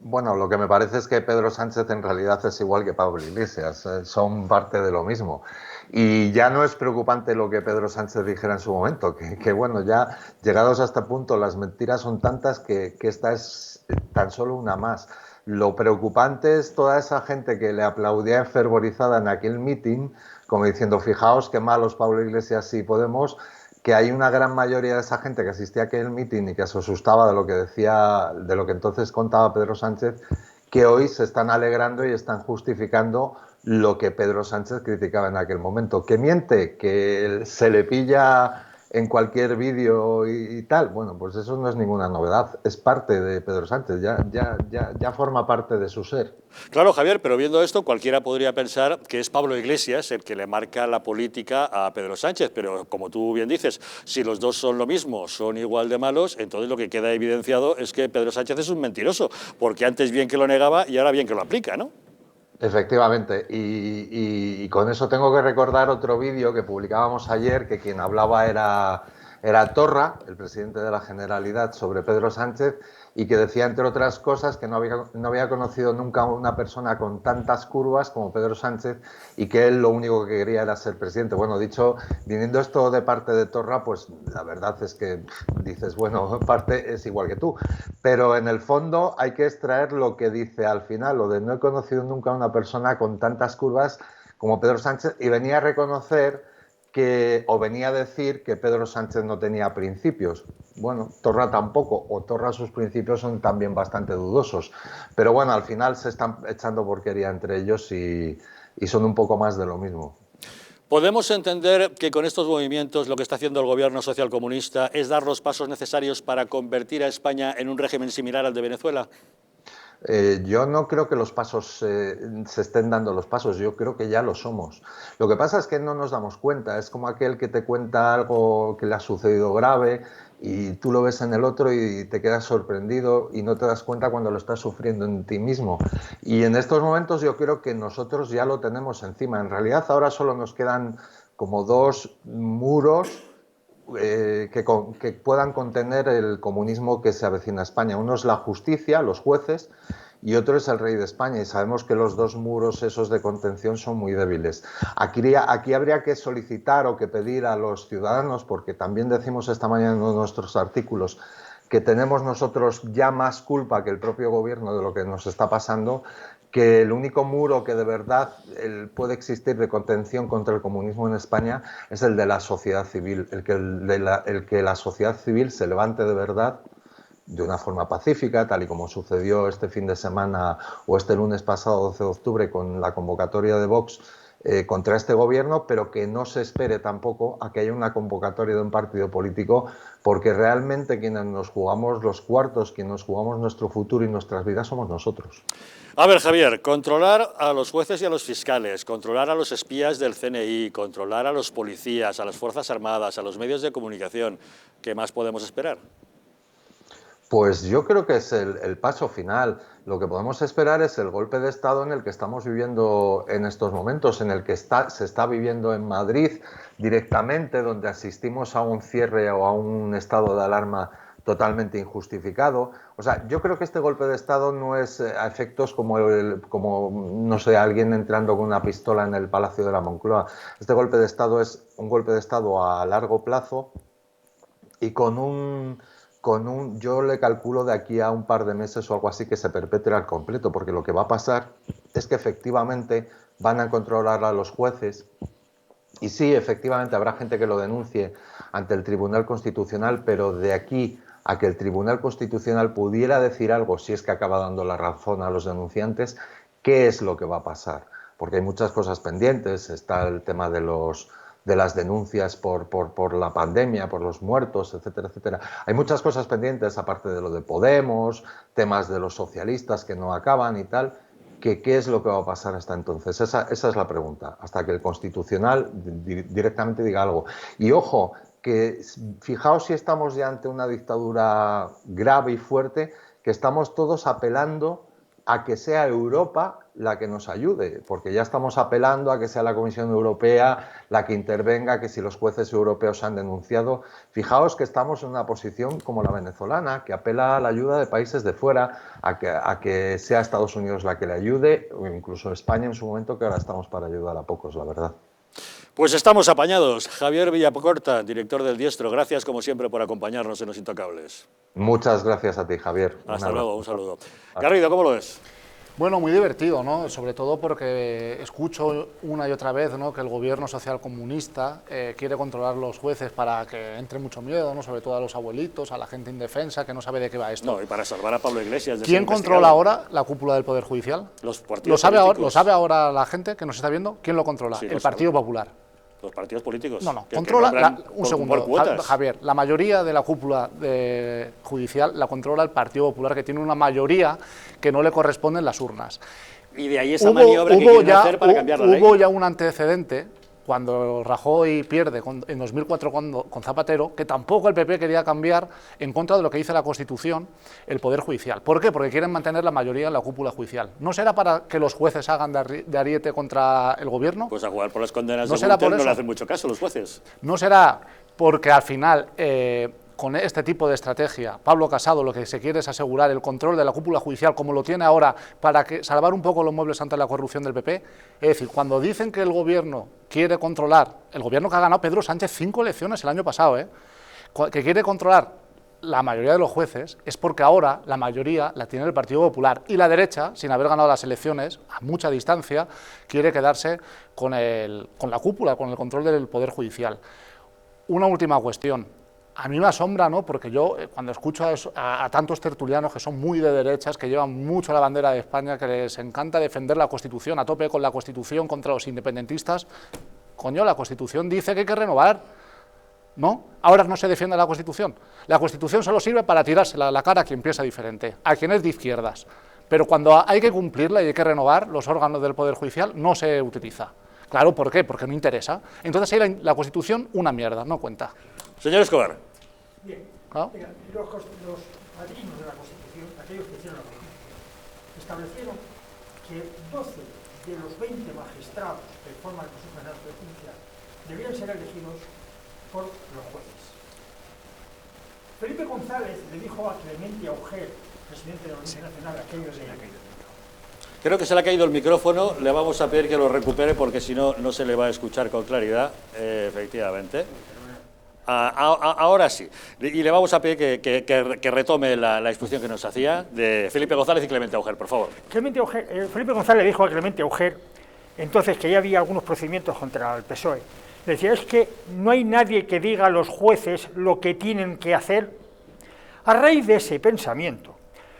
Bueno, lo que me parece es que Pedro Sánchez en realidad es igual que Pablo Iglesias, son parte de lo mismo. Y ya no es preocupante lo que Pedro Sánchez dijera en su momento, que bueno, ya llegados a este punto las mentiras son tantas que esta es tan solo una más. Lo preocupante es toda esa gente que le aplaudía enfervorizada en aquel mitin, como diciendo, fijaos qué malos Pablo Iglesias y Podemos, que hay una gran mayoría de esa gente que asistía a aquel mitin y que se asustaba de lo que decía, de lo que entonces contaba Pedro Sánchez, que hoy se están alegrando y están justificando lo que Pedro Sánchez criticaba en aquel momento. Que miente, que se le pilla en cualquier vídeo y tal, bueno, pues eso no es ninguna novedad, es parte de Pedro Sánchez, ya forma parte de su ser. Claro, Javier, pero viendo esto, cualquiera podría pensar que es Pablo Iglesias el que le marca la política a Pedro Sánchez, pero como tú bien dices, si los dos son lo mismo, son igual de malos, entonces lo que queda evidenciado es que Pedro Sánchez es un mentiroso, porque antes bien que lo negaba y ahora bien que lo aplica, ¿no? Efectivamente, y con eso tengo que recordar otro vídeo que publicábamos ayer, que quien hablaba era Torra, el presidente de la Generalidad, sobre Pedro Sánchez, y que decía, entre otras cosas, que no había conocido nunca una persona con tantas curvas como Pedro Sánchez y que él lo único que quería era ser presidente. Bueno, viniendo esto de parte de Torra, pues la verdad es que dices, bueno, parte es igual que tú, pero en el fondo hay que extraer lo que dice al final, lo de no he conocido nunca una persona con tantas curvas como Pedro Sánchez, y venía a reconocer venía a decir que Pedro Sánchez no tenía principios. Bueno, Torra tampoco, o Torra sus principios son también bastante dudosos. Pero bueno, al final se están echando porquería entre ellos y son un poco más de lo mismo. ¿Podemos entender que con estos movimientos lo que está haciendo el gobierno socialcomunista es dar los pasos necesarios para convertir a España en un régimen similar al de Venezuela? Yo no creo que los pasos se estén dando los pasos, yo creo que ya lo somos. Lo que pasa es que no nos damos cuenta, es como aquel que te cuenta algo que le ha sucedido grave y tú lo ves en el otro y te quedas sorprendido y no te das cuenta cuando lo estás sufriendo en ti mismo. Y en estos momentos yo creo que nosotros ya lo tenemos encima. En realidad ahora solo nos quedan como 2 muros que puedan contener el comunismo que se avecina a España. Uno es la justicia, los jueces, y otro es el rey de España, y sabemos que los 2 muros esos de contención son muy débiles. Aquí habría que solicitar o que pedir a los ciudadanos, porque también decimos esta mañana en uno de nuestros artículos que tenemos nosotros ya más culpa que el propio gobierno de lo que nos está pasando, que el único muro que de verdad puede existir de contención contra el comunismo en España es el de la sociedad civil, el que la sociedad civil se levante de verdad de una forma pacífica, tal y como sucedió este fin de semana o este lunes pasado, 12 de octubre, con la convocatoria de Vox contra este gobierno, pero que no se espere tampoco a que haya una convocatoria de un partido político, porque realmente quienes nos jugamos los cuartos, quienes nos jugamos nuestro futuro y nuestras vidas somos nosotros. A ver, Javier, controlar a los jueces y a los fiscales, controlar a los espías del CNI, controlar a los policías, a las Fuerzas Armadas, a los medios de comunicación, ¿qué más podemos esperar? Pues yo creo que es el paso final. Lo que podemos esperar es el golpe de Estado en el que estamos viviendo en estos momentos, en el que se está viviendo en Madrid directamente, donde asistimos a un cierre o a un estado de alarma totalmente injustificado. O sea, yo creo que este golpe de Estado no es a efectos como no sé, alguien entrando con una pistola en el Palacio de la Moncloa. Este golpe de Estado es un golpe de Estado a largo plazo y con yo le calculo de aquí a un par de meses o algo así que se perpetre al completo, porque lo que va a pasar es que efectivamente van a controlar a los jueces y sí, efectivamente habrá gente que lo denuncie ante el Tribunal Constitucional, pero de aquí a que el Tribunal Constitucional pudiera decir algo, si es que acaba dando la razón a los denunciantes, ¿qué es lo que va a pasar? Porque hay muchas cosas pendientes, está el tema de las denuncias por la pandemia, por los muertos, etcétera, etcétera. Hay muchas cosas pendientes, aparte de lo de Podemos, temas de los socialistas que no acaban y tal, que ¿qué es lo que va a pasar hasta entonces? Esa es la pregunta, hasta que el Constitucional directamente diga algo. Y ojo, que fijaos si estamos ya ante una dictadura grave y fuerte, que estamos todos apelando a que sea Europa la que nos ayude, porque ya estamos apelando a que sea la Comisión Europea la que intervenga, que si los jueces europeos han denunciado. Fijaos que estamos en una posición como la venezolana, que apela a la ayuda de países de fuera, a que sea Estados Unidos la que le ayude, o incluso España en su momento, que ahora estamos para ayudar a pocos, la verdad. Pues estamos apañados. Javier Villacorta, director del Diestro, gracias como siempre por acompañarnos en Los Intocables. Muchas gracias a ti, Javier. Hasta luego, un saludo. Garrido, ¿cómo lo ves? Bueno, muy divertido, ¿no? Sobre todo porque escucho una y otra vez, ¿no?, que el gobierno socialcomunista quiere controlar los jueces para que entre mucho miedo, ¿no?, sobre todo a los abuelitos, a la gente indefensa que no sabe de qué va esto. No, y para salvar a Pablo Iglesias. ¿Quién controla ahora la cúpula del Poder Judicial? Los partidos políticos. ¿Lo sabe ahora la gente que nos está viendo? ¿Quién lo controla? Sí, el Partido Popular. Los partidos políticos. No, controla, un segundo, cuotas. Javier, la mayoría de la cúpula judicial la controla el Partido Popular, que tiene una mayoría que no le corresponde en las urnas. Y de ahí esa maniobra que quieren hacer para cambiar la ley. Hubo ya un antecedente cuando Rajoy pierde en 2004 con Zapatero, que tampoco el PP quería cambiar, en contra de lo que dice la Constitución, el Poder Judicial. ¿Por qué? Porque quieren mantener la mayoría en la cúpula judicial. ¿No será para que los jueces hagan de ariete contra el gobierno? Pues a jugar por las condenas ¿No de será Gürtel por no eso? le hacen mucho caso los jueces. ¿No será porque al final, con este tipo de estrategia, Pablo Casado lo que se quiere es asegurar el control de la cúpula judicial como lo tiene ahora para salvar un poco los muebles ante la corrupción del PP? Es decir, cuando dicen que el gobierno quiere controlar, el gobierno que ha ganado Pedro Sánchez 5 elecciones el año pasado, que quiere controlar la mayoría de los jueces, es porque ahora la mayoría la tiene el Partido Popular y la derecha, sin haber ganado las elecciones, a mucha distancia, quiere quedarse con la cúpula, con el control del Poder Judicial. Una última cuestión. A mí me asombra, ¿no?, porque yo cuando escucho a tantos tertulianos que son muy de derechas, que llevan mucho la bandera de España, que les encanta defender la Constitución, a tope con la Constitución contra los independentistas, coño, la Constitución dice que hay que renovar, ¿no? Ahora no se defiende la Constitución. La Constitución solo sirve para tirársela a la cara a quien piensa diferente, a quien es de izquierdas. Pero cuando hay que cumplirla y hay que renovar los órganos del Poder Judicial, no se utiliza. Claro, ¿por qué? Porque no interesa. Entonces ahí la Constitución, una mierda, no cuenta. Señor Escobar. Bien, ¿Ah? mira, los padrinos de la Constitución, aquellos que hicieron la Constitución, establecieron que 12 de los 20 magistrados que forman el Consejo General de Justicia debían ser elegidos por los jueces. Felipe González le dijo a Clemente Auger, presidente de la Audiencia Nacional, aquello de Creo que se le ha caído el micrófono, le vamos a pedir que lo recupere porque si no, no se le va a escuchar con claridad, efectivamente. Ahora sí, y le vamos a pedir que retome la exposición que nos hacía de Felipe González y Clemente Auger, por favor. Felipe González le dijo a Clemente Auger, entonces que ya había algunos procedimientos contra el PSOE, le decía, es que no hay nadie que diga a los jueces lo que tienen que hacer. A raíz de ese pensamiento,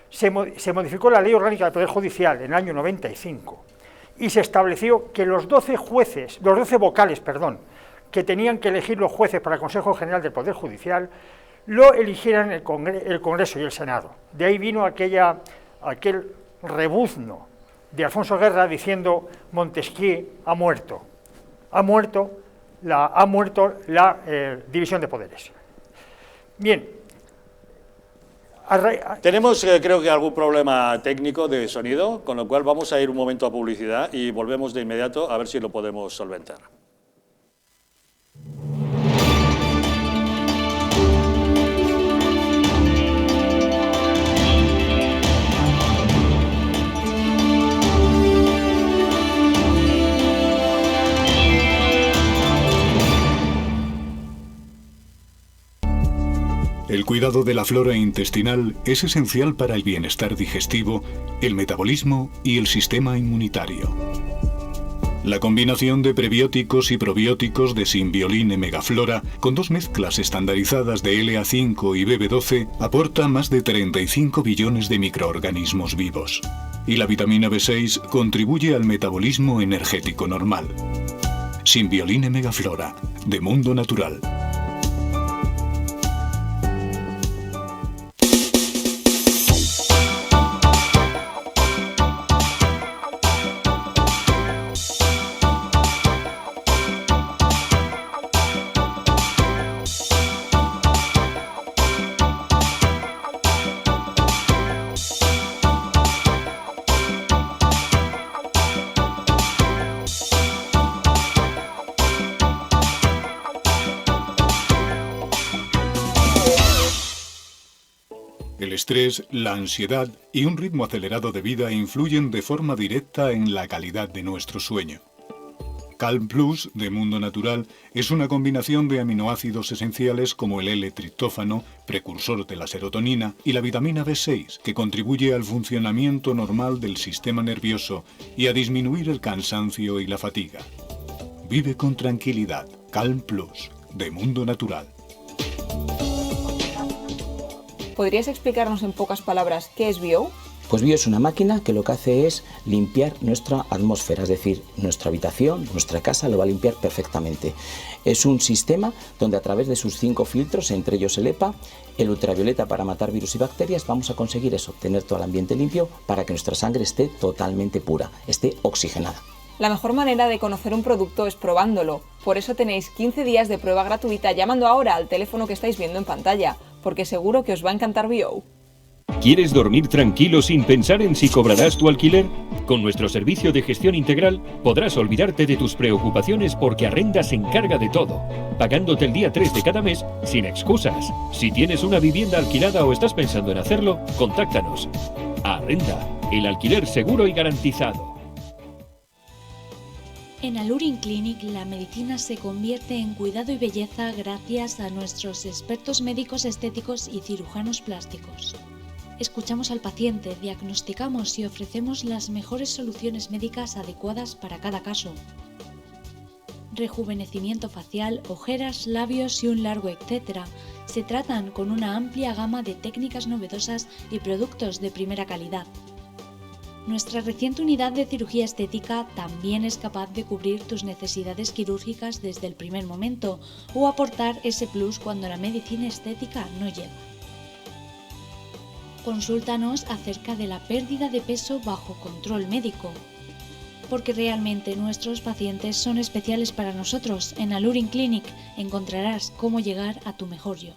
se modificó la Ley Orgánica del Poder Judicial en el año 95 y se estableció que los 12 vocales, que tenían que elegir los jueces para el Consejo General del Poder Judicial, lo eligieran el Congreso y el Senado. De ahí vino aquel rebuzno de Alfonso Guerra diciendo Montesquieu ha muerto la división de poderes. Bien. Tenemos, creo que, algún problema técnico de sonido, con lo cual vamos a ir un momento a publicidad y volvemos de inmediato a ver si lo podemos solventar. El cuidado de la flora intestinal es esencial para el bienestar digestivo, el metabolismo y el sistema inmunitario. La combinación de prebióticos y probióticos de Symbioline Megaflora, con 2 mezclas estandarizadas de LA5 y BB12, aporta más de 35 billones de microorganismos vivos. Y la vitamina B6 contribuye al metabolismo energético normal. Symbioline Megaflora, de Mundo Natural. El estrés, la ansiedad y un ritmo acelerado de vida influyen de forma directa en la calidad de nuestro sueño. Calm Plus, de Mundo Natural, es una combinación de aminoácidos esenciales como el L-triptófano, precursor de la serotonina, y la vitamina B6, que contribuye al funcionamiento normal del sistema nervioso y a disminuir el cansancio y la fatiga. Vive con tranquilidad. Calm Plus, de Mundo Natural. ¿Podrías explicarnos en pocas palabras qué es Bio? Pues Bio es una máquina que lo que hace es limpiar nuestra atmósfera, es decir, nuestra habitación, nuestra casa lo va a limpiar perfectamente. Es un sistema donde a través de sus 5 filtros, entre ellos el EPA, el ultravioleta para matar virus y bacterias, vamos a conseguir eso, tener todo el ambiente limpio para que nuestra sangre esté totalmente pura, esté oxigenada. La mejor manera de conocer un producto es probándolo. Por eso tenéis 15 días de prueba gratuita llamando ahora al teléfono que estáis viendo en pantalla, porque seguro que os va a encantar Bio. ¿Quieres dormir tranquilo sin pensar en si cobrarás tu alquiler? Con nuestro servicio de gestión integral podrás olvidarte de tus preocupaciones porque Arrenda se encarga de todo, pagándote el día 3 de cada mes sin excusas. Si tienes una vivienda alquilada o estás pensando en hacerlo, contáctanos. Arrenda, el alquiler seguro y garantizado. En Alurin Clinic la medicina se convierte en cuidado y belleza gracias a nuestros expertos médicos estéticos y cirujanos plásticos. Escuchamos al paciente, diagnosticamos y ofrecemos las mejores soluciones médicas adecuadas para cada caso. Rejuvenecimiento facial, ojeras, labios y un largo etcétera se tratan con una amplia gama de técnicas novedosas y productos de primera calidad. Nuestra reciente unidad de cirugía estética también es capaz de cubrir tus necesidades quirúrgicas desde el primer momento o aportar ese plus cuando la medicina estética no llega. Consúltanos acerca de la pérdida de peso bajo control médico, porque realmente nuestros pacientes son especiales para nosotros. En Alurin Clinic encontrarás cómo llegar a tu mejor yo.